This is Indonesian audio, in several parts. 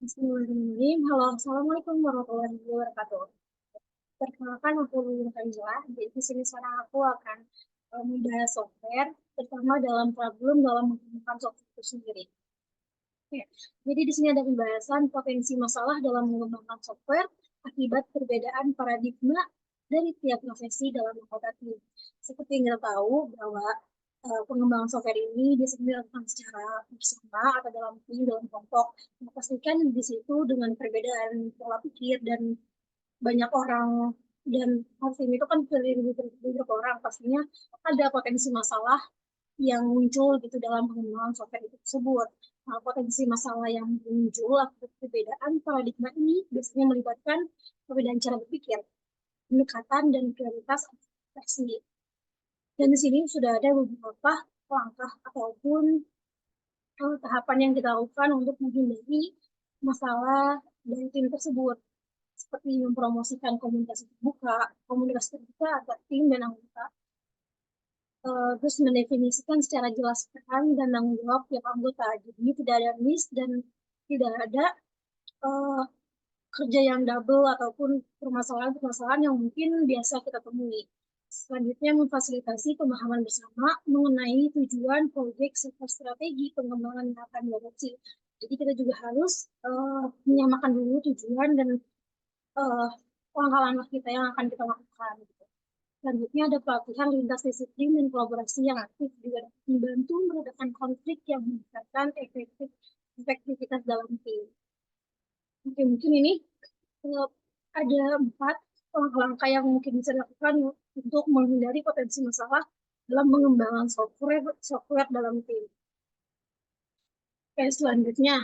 Bismillahirrahmanirrahim. Halo, Assalamualaikum warahmatullahi wabarakatuh. Perkenalkan, aku Lulun Kanjela. Di sini sekarang aku akan membahas software, terutama dalam problem dalam menggunakan software itu sendiri. Oke. Jadi di sini ada pembahasan potensi masalah dalam mengembangkan software akibat perbedaan paradigma dari tiap profesi dalam menghadapi. Seperti yang kita tahu bahwa pengembangan software ini biasanya dilakukan secara bersama atau dalam tim, dalam kelompok. Nah, pastikan di situ dengan perbedaan pola pikir dan banyak orang dan tim itu kan terdiri dari beberapa orang, pastinya ada potensi masalah yang muncul gitu dalam pengembangan software itu tersebut. Nah, potensi masalah yang muncul akibat perbedaan paradigma ini biasanya melibatkan perbedaan cara berpikir, pendekatan, dan prioritas aplikasi. Dan di sini sudah ada beberapa langkah ataupun tahapan yang kita lakukan untuk menghindari masalah dari tim tersebut, seperti mempromosikan komunikasi terbuka, komunikasi terbuka antar tim dan anggota, terus mendefinisikan secara jelas peran dan tanggung jawab tiap anggota. Jadi tidak ada miss dan tidak ada uh, kerja yang double ataupun permasalahan-permasalahan yang mungkin biasa kita temui. Selanjutnya, memfasilitasi pemahaman bersama mengenai tujuan proyek serta strategi pengembangan yang akan diadopsi. Jadi kita juga harus menyamakan dulu tujuan dan uh, langkah-langkah kita yang akan kita lakukan. Gitu. Selanjutnya ada pelatihan lintas disiplin dan kolaborasi yang aktif juga membantu meredakan konflik yang meningkatkan efektivitas dalam tim. Oke, mungkin ini uh, ada 4 langkah yang mungkin bisa dilakukan untuk menghindari potensi masalah dalam mengembangkan software dalam tim. Oke, selanjutnya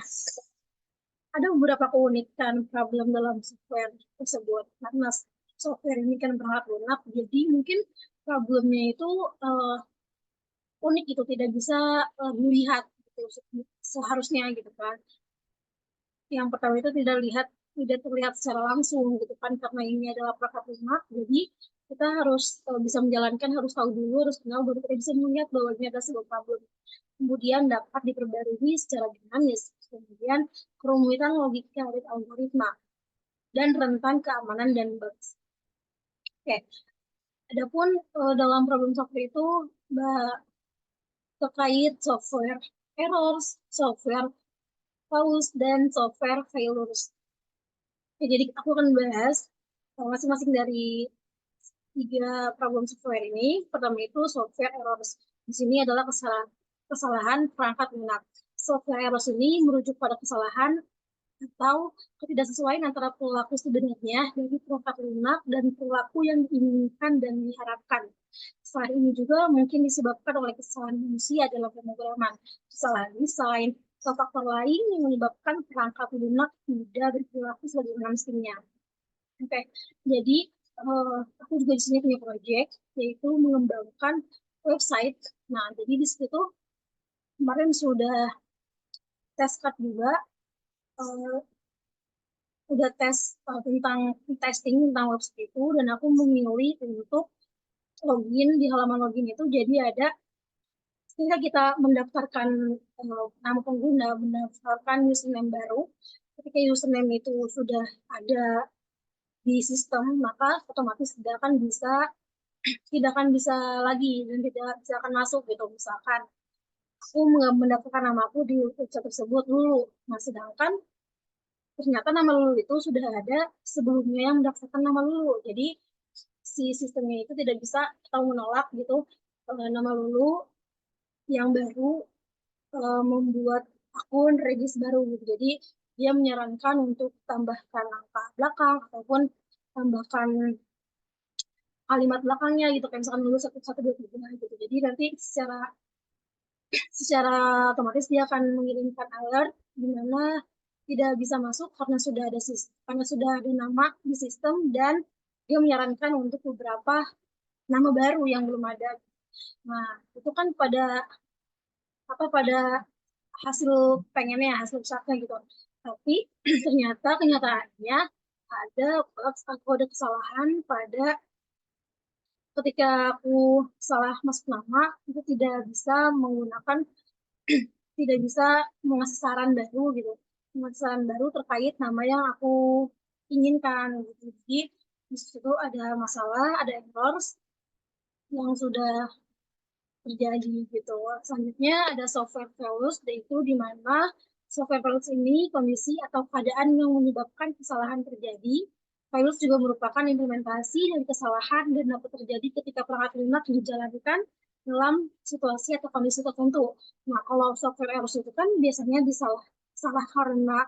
ada beberapa keunikan problem dalam software tersebut. Karena software ini kan berhak lunak, jadi mungkin problemnya itu unik gitu, tidak bisa dilihat gitu, seharusnya gitu kan. Yang pertama itu tidak terlihat secara langsung gitu kan, karena ini adalah perangkat lunak, jadi kita harus bisa menjalankan, harus tahu dulu, harus kenal, baru kita bisa melihat bahwa ini adalah sebuah problem. Kemudian dapat diperbarui secara dinamis. Kemudian kerumitan logika dan algoritma dan rentan keamanan dan bugs. Oke, adapun dalam problem software itu terkait software errors, software flaws, dan software failures. Ya, jadi aku akan bahas masing-masing dari 3 problem software ini. Pertama itu software errors. Di sini adalah kesalahan perangkat lunak. Software errors ini merujuk pada kesalahan atau ketidaksesuaian antara perilaku sebenarnya dari perangkat lunak dan perilaku yang diinginkan dan diharapkan. Kesalahan ini juga mungkin disebabkan oleh kesalahan manusia dalam pemrograman. Kesalahan ini selain faktor lain yang menyebabkan perangkat lunak tidak berperilaku sebagaimana mestinya. Oke, jadi aku juga di sini punya proyek yaitu mengembangkan website. Nah, jadi di situ kemarin sudah tes card juga, uh, udah tes tentang testing tentang website itu, dan aku memilih untuk login di halaman login itu. Jadi ada ketika kita mendaftarkan nama pengguna, mendaftarkan username baru, ketika username itu sudah ada di sistem, maka otomatis tidak akan bisa lagi dan tidak bisa akan masuk gitu. Misalkan aku mendaftarkan nama aku di website tersebut dulu, nah sedangkan ternyata nama Lulu itu sudah ada sebelumnya yang mendaftarkan nama Lulu, jadi si sistemnya itu tidak bisa atau menolak gitu nama Lulu yang baru membuat akun regis baru gitu. Jadi dia menyarankan untuk tambahkan angka belakang ataupun tambahkan kalimat belakangnya gitu, kayak misalkan dulu 1123 gitu. Jadi nanti secara secara otomatis dia akan mengirimkan alert di mana tidak bisa masuk karena sudah ada nama di sistem, dan dia menyarankan untuk beberapa nama baru yang belum ada. Nah, itu kan pada hasil pengennya, hasil usahanya gitu. Tapi ternyata kenyataannya ada kesalahan pada ketika aku salah masuk nama, itu tidak bisa mengasih saran baru gitu. penghasilan baru terkait nama yang aku inginkan gitu. Jadi di situ ada masalah, ada error yang sudah terjadi gitu. Selanjutnya ada software failures, yaitu di mana software failures ini kondisi atau keadaan yang menyebabkan kesalahan terjadi. Failures juga merupakan implementasi dari kesalahan dan dapat terjadi ketika perangkat lunak dijalankan dalam situasi atau kondisi tertentu. Nah, kalau software errors itu kan biasanya salah karena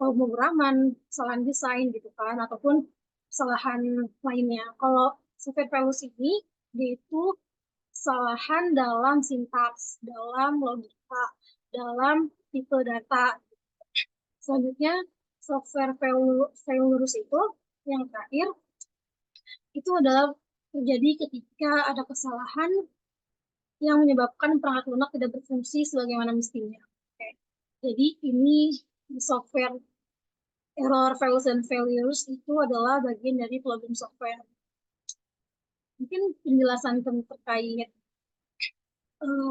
pemrograman, kesalahan desain gitu kan, ataupun kesalahan lainnya. Kalau software failures ini, dia itu kesalahan dalam sintaks, dalam logika, dalam tipe data. Selanjutnya, software failures itu yang terakhir itu adalah terjadi ketika ada kesalahan yang menyebabkan perangkat lunak tidak berfungsi sebagaimana mestinya. Oke. Jadi ini software error, fails, dan failures itu adalah bagian dari problem software. Mungkin penjelasan terkait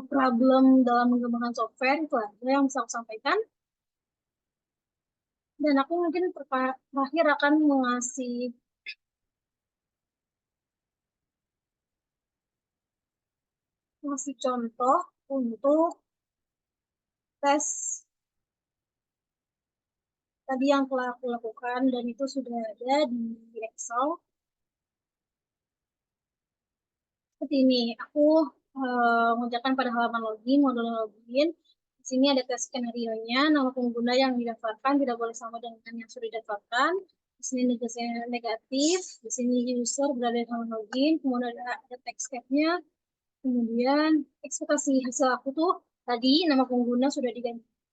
problem dalam mengembangkan software itu aja yang bisa aku sampaikan. Dan aku mungkin terakhir akan ngasih contoh untuk tes tadi yang telah aku lakukan dan itu sudah ada di Excel. Seperti ini, aku mengerjakan pada halaman login, modul login. Di sini ada tes skenario-nya, nama pengguna yang didaftarkan tidak boleh sama dengan yang sudah didaftarkan. Di sini negatif, di sini user berada di halaman login, kemudian ada text tab-nya, kemudian ekspektasi hasil aku tuh tadi nama pengguna sudah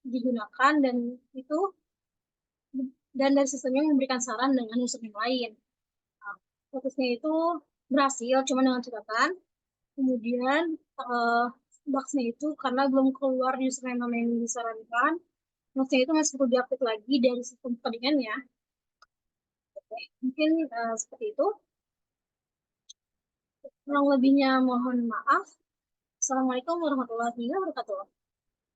digunakan dan dari sistemnya memberikan saran dengan user yang lain. Nah, statusnya itu berhasil, cuma dengan catatan. Kemudian box-nya itu karena belum keluar username nama yang disarankan, box-nya itu masih perlu diupdate lagi dari sistem codingannya. Oke, mungkin seperti itu. Kurang lebihnya mohon maaf. Assalamualaikum warahmatullahi wabarakatuh.